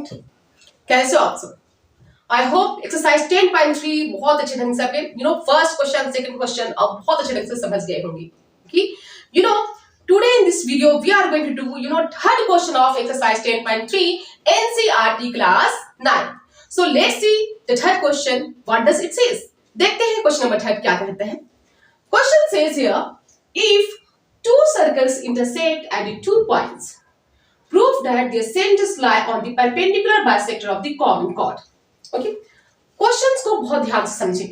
Student, कैसे हो आप सब? आई होप एक्सरसाइज 10.3 बहुत अच्छे ढंग से आपके फर्स्ट क्वेश्चन सेकंड क्वेश्चन अब बहुत अच्छे ढंग से समझ गए होंगे कि today in this video we are going to do third question of exercise 10.3 NCERT class 9. So let's see the third question. What does it says? देखते हैं क्वेश्चन नंबर थर्ड क्या कहते हैं. Question says here, if two circles intersect at the 2 points, prove that their centers lie on the perpendicular bisector of the common chord. Okay? Questions को बहुत ध्यान से समझें.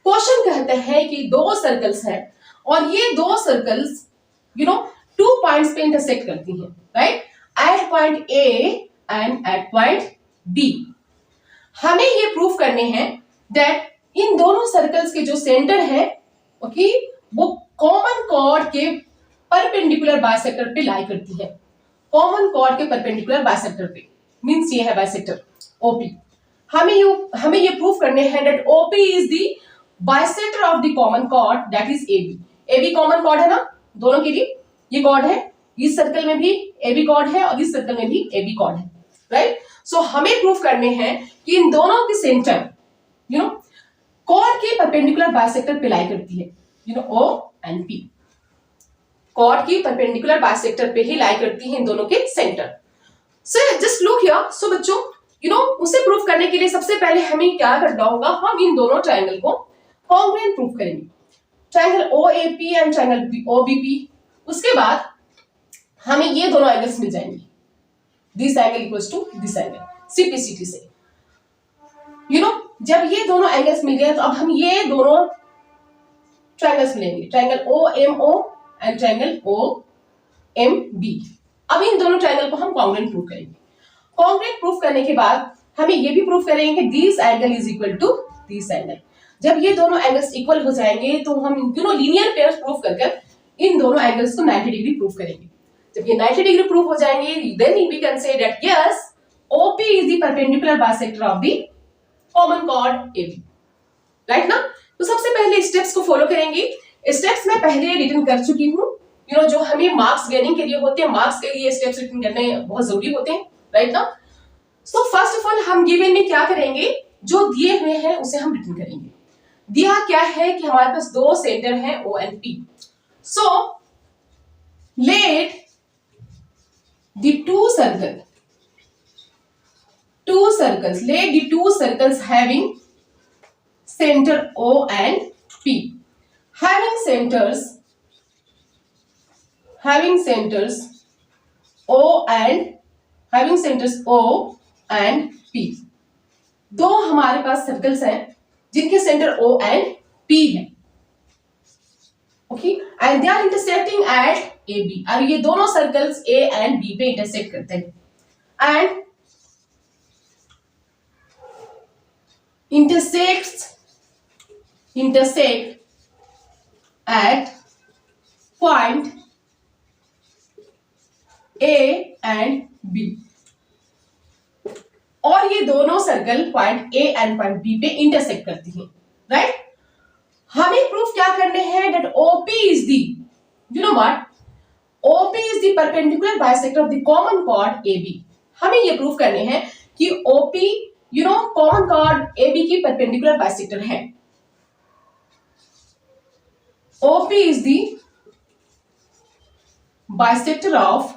क्वेश्चन कहते हैं कि दो सर्कल्स हैं और ये दो सर्कल्स 2 पॉइंट्स पे इंटरसेक्ट करती हैं, right? At point A and at point B. हमें ये प्रूफ करने हैं दैट इन दोनों सर्कल्स के जो सेंटर है वो कॉमन कॉर्ड के परपेंडिकुलर बाइसेक्टर पे लाई करती है. कॉमन कॉर्ड के परपेंडिकुलर बाइसेक्टर पे मींस ये है बाइसेक्टर ओपी. हमें ये प्रूफ करने हैं that OP is the bisector of the common chord that is AB. AB common chord है ना दोनों के लिए, ये कॉर्ड है. इस सर्कल में भी एबी कॉर्ड है और इस सर्कल में भी एबी कॉर्ड है, राइट? सो हमें प्रूफ करने हैं कि इन दोनों के सेंटर कॉर्ड के परपेंडिकुलर बाइसेक्टर पे लाई करती है, ओ एंड पी. कॉर्ड की परपेंडिकुलर बाइसेक्टर पे ही लाई करती है इन दोनों के centre. So just look here. So बच्चों उसे प्रूफ करने के लिए सबसे पहले हमें क्या करना होगा, हम इन दोनों ट्रायंगल को कॉन्ग्रुएंट प्रूफ करेंगे. Triangle OAP and triangle OBP. उसके बाद हमें ये दोनों एंगल्स मिल जाएंगे. This angle equals to this angle CPCT से. जब ये दोनों एंगल्स मिल गए तो अब हम ये दोनों ट्रायंगल्स मिलेंगे. Triangle OMO and triangle OMB. अब इन दोनों ट्रायंगल को हम कॉन्ग्रुएंट प्रूफ करेंगे. कॉन्ग्रुएंट प्रूफ करने के बाद हमें ये भी प्रूफ करेंगे कि this angle is equal to this angle. जब ये दोनों एंगल्स इक्वल हो जाएंगे तो हम लीनियर पेयर्स प्रूफ कर इन दोनों एंगल्स को 90 डिग्री प्रूफ करेंगे. जब ये 90 डिग्री प्रूफ हो जाएंगे then we can say that yes OP is the perpendicular bisector of the common chord AB. Right ना? तो सबसे पहले स्टेप्स को फॉलो करेंगे. स्टेप्स मैं पहले रिटन कर चुकी हूँ. जो हमें मार्क्स गेनिंग के लिए होते हैं, मार्क्स के लिए स्टेप्स रिटन करने बहुत जरूरी होते हैं, राइट ना? सो फर्स्ट ऑफ ऑल हम गिवन में क्या करेंगे, जो दिए हुए हैं उसे हम रिटन करेंगे. दिया क्या है कि हमारे पास दो सेंटर हैं O and P. So let the two circles having center O and P, having centers O and P. दो हमारे पास सर्कल्स हैं जिनके सेंटर O and P है. Okay, and they are intersecting at AB. और ये दोनों circles A and B पे intersect करते हैं and intersect at point A and B. और ये दोनों circle point A and point B पे इंटरसेक्ट करती हैं, राइट? हमें प्रूफ क्या करने हैं that OP is the OP is the perpendicular bisector of the common chord AB. हमें ये प्रूफ करने हैं कि OP कॉमन कॉर्ड AB की परपेंडिकुलर बाइसेक्टर है. OP is the bisector of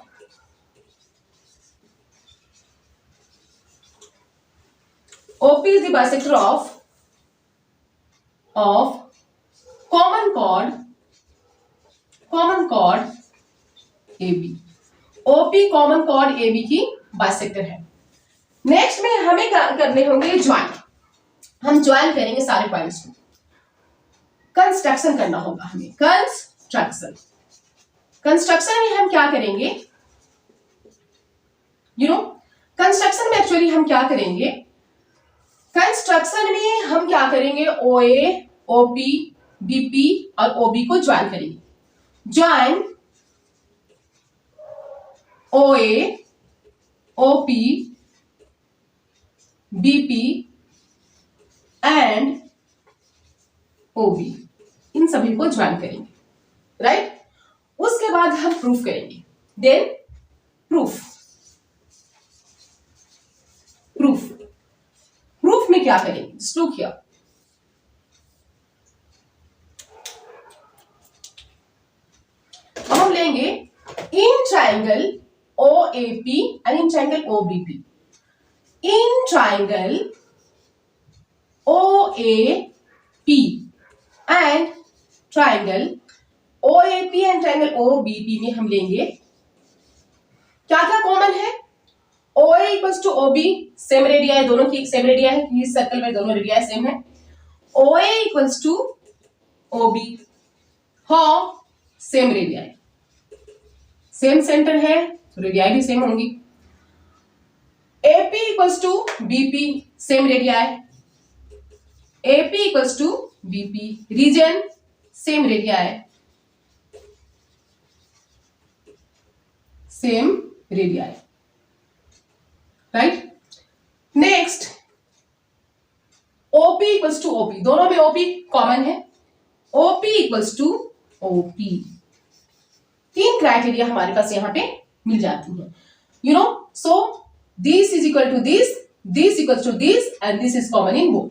common chord AB. OP common chord AB की bisector है. Next में हमें करने होंगे ज्वाइन. हम ज्वाइन करेंगे सारे पॉइंट्स को. कंस्ट्रक्शन करना होगा हमें. कंस्ट्रक्शन में हम क्या करेंगे, कंस्ट्रक्शन में एक्चुअली हम क्या करेंगे, कंस्ट्रक्शन में हम क्या करेंगे OA, OP, BP और OB को ज्वाइन करेंगे. Join OA, OP, BP and OB. इन सभी को ज्वाइन करेंगे, राइट? उसके बाद हम प्रूफ करेंगे. Then proof. क्या करेंगे, जस्ट लुक हियर। अब हम लेंगे in triangle OAP and in triangle OBP। In triangle OAP and triangle OAP and triangle OBP में हम लेंगे क्या क्या कॉमन है। OA equals to OB, same radii है, दोनों की सेम रेडिया है, इस सर्कल में दोनों रेडिया सेम है। OA equals to OB, how, same radii है, सेम सेंटर है तो रेडिया भी सेम होंगी। AP equals to BP, same radii है, AP equals to BP, reason same radii है, सेम रेडिया है, right. Next OP equals to OP, दोनों में OP कॉमन है, OP इक्वल्स टू OP। तीन क्राइटेरिया हमारे पास यहां पे मिल जाती है, you know. So this is equal to this equals to this and this is common in both.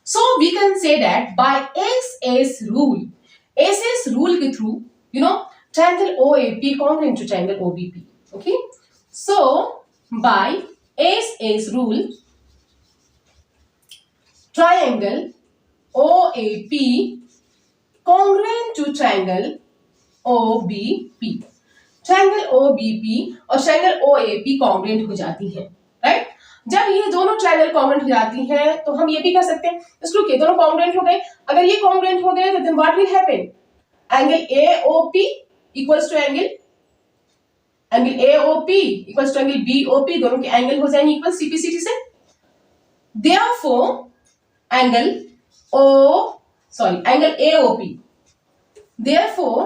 So we can say that by SS rule के थ्रू, you know, triangle OAP congruent to triangle OBP. Okay, so by SS rule, triangle OAP congruent to triangle OBP. Triangle OBP और triangle OAP congruent हो जाती है, right. जब ये दोनों triangle congruent हो जाती हैं तो हम ये भी कर सकते हैं, इसलिए दोनों कॉन्ग्रुएंट हो गए। अगर ये कॉन्ग्रुएंट हो गए तो then what will happen, angle AOP equals to angle AOP equals to angle BOP, दोनों के एंगल हो जाएंगे इक्वल CPCT से। Therefore angle AOP, therefore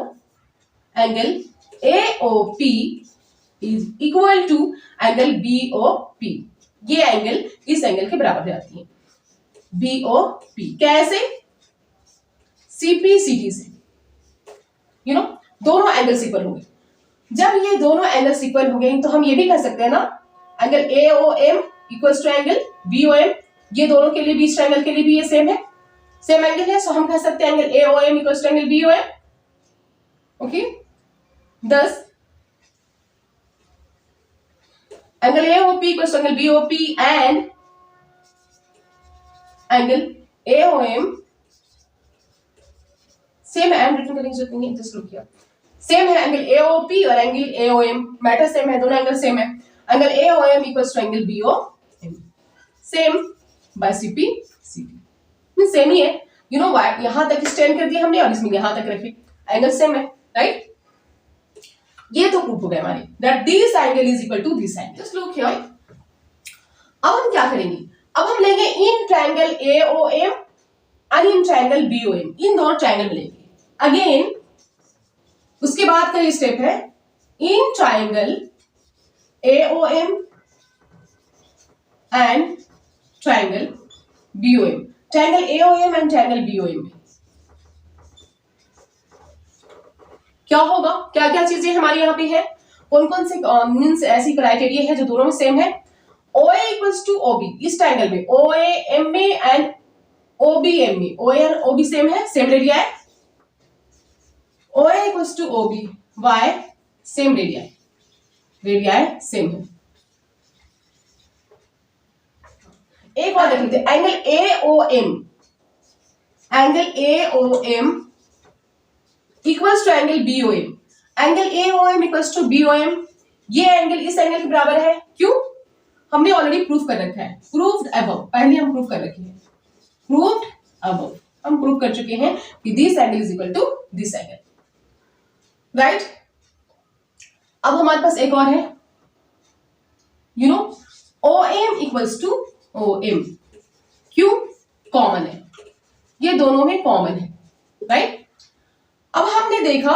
angle AOP is equal to angle BOP। ये एंगल इस एंगल के बराबर हो जाती है, BOP। कैसे, CPCT से, यू नो, दोनों एंगल इक्वल हो गए। जब ये दोनों एंगल इक्वल हो गए तो हम ये भी कर सकते हैं ना, angle AOM equals to angle BOM, ये दोनों के लिए भी, इस ट्रायंगल के लिए भी ये सेम है, सेम एंगल है, सो हम कह सकते हैं angle AOM equals to angle BOM। Okay, thus angle AOP equals to angle BOP and angle AOM same है, रिटर्न करने की जरूरत नहीं है, जस्ट लुक हियर, सेम है एंगल AOP और एंगल AOM, मैटर सेम है, दोनों एंगल सेम है। Angle AOM equals to angle BOM, same by CPCT, means same ही है, यू नो व्हाट। यहां तक स्टैंड कर दिया हमने और इसमें यहां तक रखे, एंगल सेम है, राइट। ये तो प्रूफ हो गया हमारे that this angle is equal to this angle. Just look here. अब हम क्या करेंगे, अब हम लेंगे इन ट्रायंगल AOM और इन ट्रायंगल BOM, इन दोनों ट्रायंगल में लेंगे अगेन। उसके बाद का ये स्टेप है in triangle AOM and triangle BOM, triangle AOM and triangle BOM में क्या होगा, क्या क्या चीजें हमारे यहाँ पे है, कौन कौन से मींस ऐसी क्राइटेरिया है जो दोनों में सेम है। OA इक्वल्स टू OB, इस ट्रायंगल में OAM में एंड OBM में, OA और OB सेम है, सेम रेडिया है। OA equals to OB, why, same radii है, रेडिया है सेम है। एक और देख लेते हैं, angle AOM equals to angle BOM, angle AOM equals to BOM, ये एंगल इस एंगल के बराबर है, क्यों, हमने ऑलरेडी प्रूफ कर रखा है, प्रूव्ड अबव, पहले हम प्रूफ कर रखे हैं, प्रूव्ड अबव, हम प्रूफ कर चुके हैं कि this angle is equal to this angle, right. अब हमारे पास एक और है, you know, OM equals to OM, क्यों, कॉमन है, ये दोनों में कॉमन है, राइट। अब हमने देखा,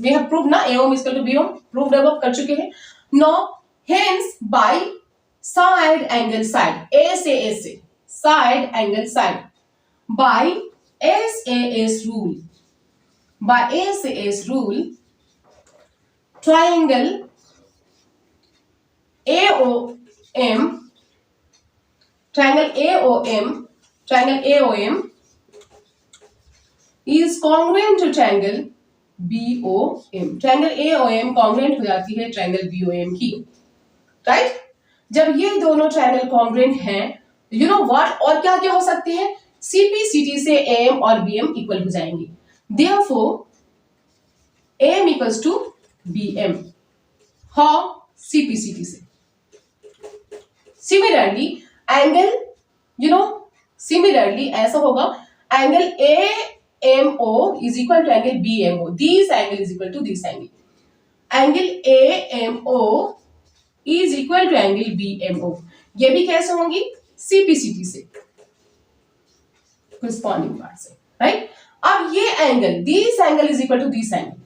वी हैव प्रूव्ड ना AOM equal to BOM, proved अब कर चुके हैं। Now hence by side angle side, A से A से side angle side, by SAS rule, by SAS rule, triangle AOM triangle AOM is congruent to triangle BOM. triangle AOM congruent हो जाती है triangle BOM की, right? जब ये दोनों triangle congruent हैं, यू नो व्हाट, और क्या क्या हो सकते हैं? CPCT से AM और BM इक्वल हो जाएंगे, therefore AM equals to BM. How? CPCT से. Similarly ऐसा होगा, angle AMO is equal to angle BMO. This angle is equal to this angle. Angle AMO is equal to angle BMO. ये भी कैसे होंगी? CPCT से, corresponding part से, right? अब ये angle, this angle is equal to this angle.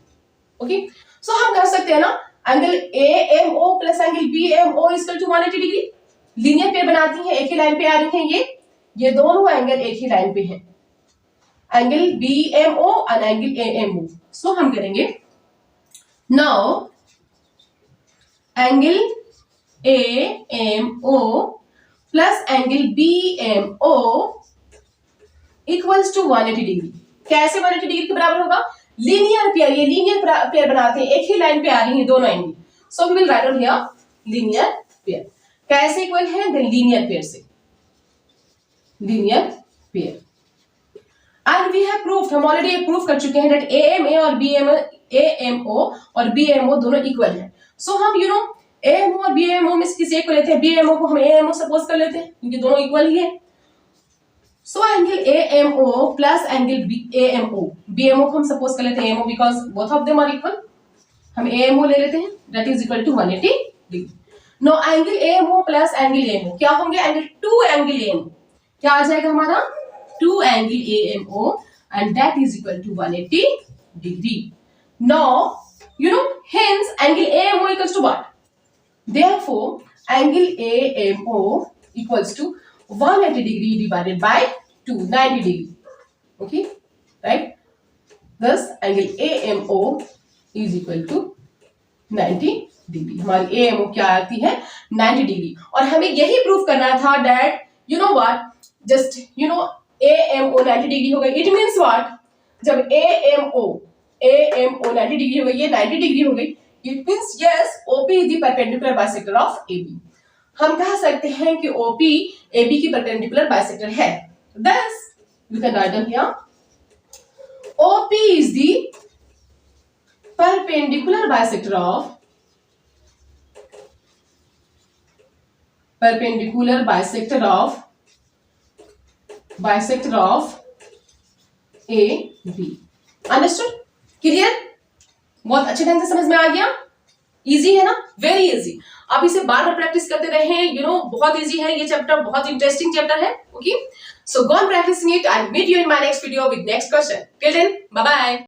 Okay, so हम कर सकते हैं ना, angle AMO plus angle BMO is equal to 180 degree. Linear pair बनाती हैं, एक ही लाइन पे आ रही हैं ये दोनों एंगल एक ही लाइन पे हैं, एंगल BMO और एंगल AMO. सो हम करेंगे now angle AMO plus angle BMO equals to 180 degree. कैसे 180 डिग्री के बराबर होगा? लीनियर पेयर, ये लीनियर पेयर बनाते हैं, एक ही लाइन पे आ रही हैं दोनों angle. So we will write down here linear pair. कैसे इक्वल है? लीनियर पेयर से, linear pair. And we have proved, हम ऑलरेडी प्रूव कर चुके हैं दैट AMO और BMO दोनों इक्वल हैं. सो हम यू नो AMO और BMO में किसी एक को लेते हैं, BMO को हम AMO सपोज कर लेते हैं क्योंकि दोनों इक्वल ही है. So angle AMO plus angle BMO को हम सपोज कर लेते हैं AMO because both of them are equal. हम AMO ले लेते हैं, that is equal to 180 degree. Now angle AMO plus angle AMO क्या होंगे? टू एंगल AMO क्या आ जाएगा हमारा? 2 angle AMO and that is equal to 180 degree. Now, you know, hence angle AMO equals to what? Therefore, angle AMO equals to 180 degree divided by 2, 90 degree. Okay, right? Thus, angle AMO is equal to 90 degree. हमारी AMO क्या आती है? 90 degree. और हमें यही proof करना था that you know what? Just you know AMO 90 degree हो गई. It means what? जब AMO 90 डिग्री हो गई, ये 90 डिग्री हो गई, it means yes OP is the perpendicular bisector of AB. हम कह सकते हैं कि OP AB की परपेंडिकुलर बाइसेक्टर है. Thus we can write down here OP is the perpendicular bisector of AB. Understood? Clear? बहुत अच्छे ढंग से समझ में आ गया? इजी है ना? Very easy. आप इसे बार बार प्रैक्टिस करते रहे, यू नो बहुत इजी है ये चैप्टर, बहुत इंटरेस्टिंग चैप्टर है. Okay, so go on practising it. I meet you in my next video with next question. Till then bye bye.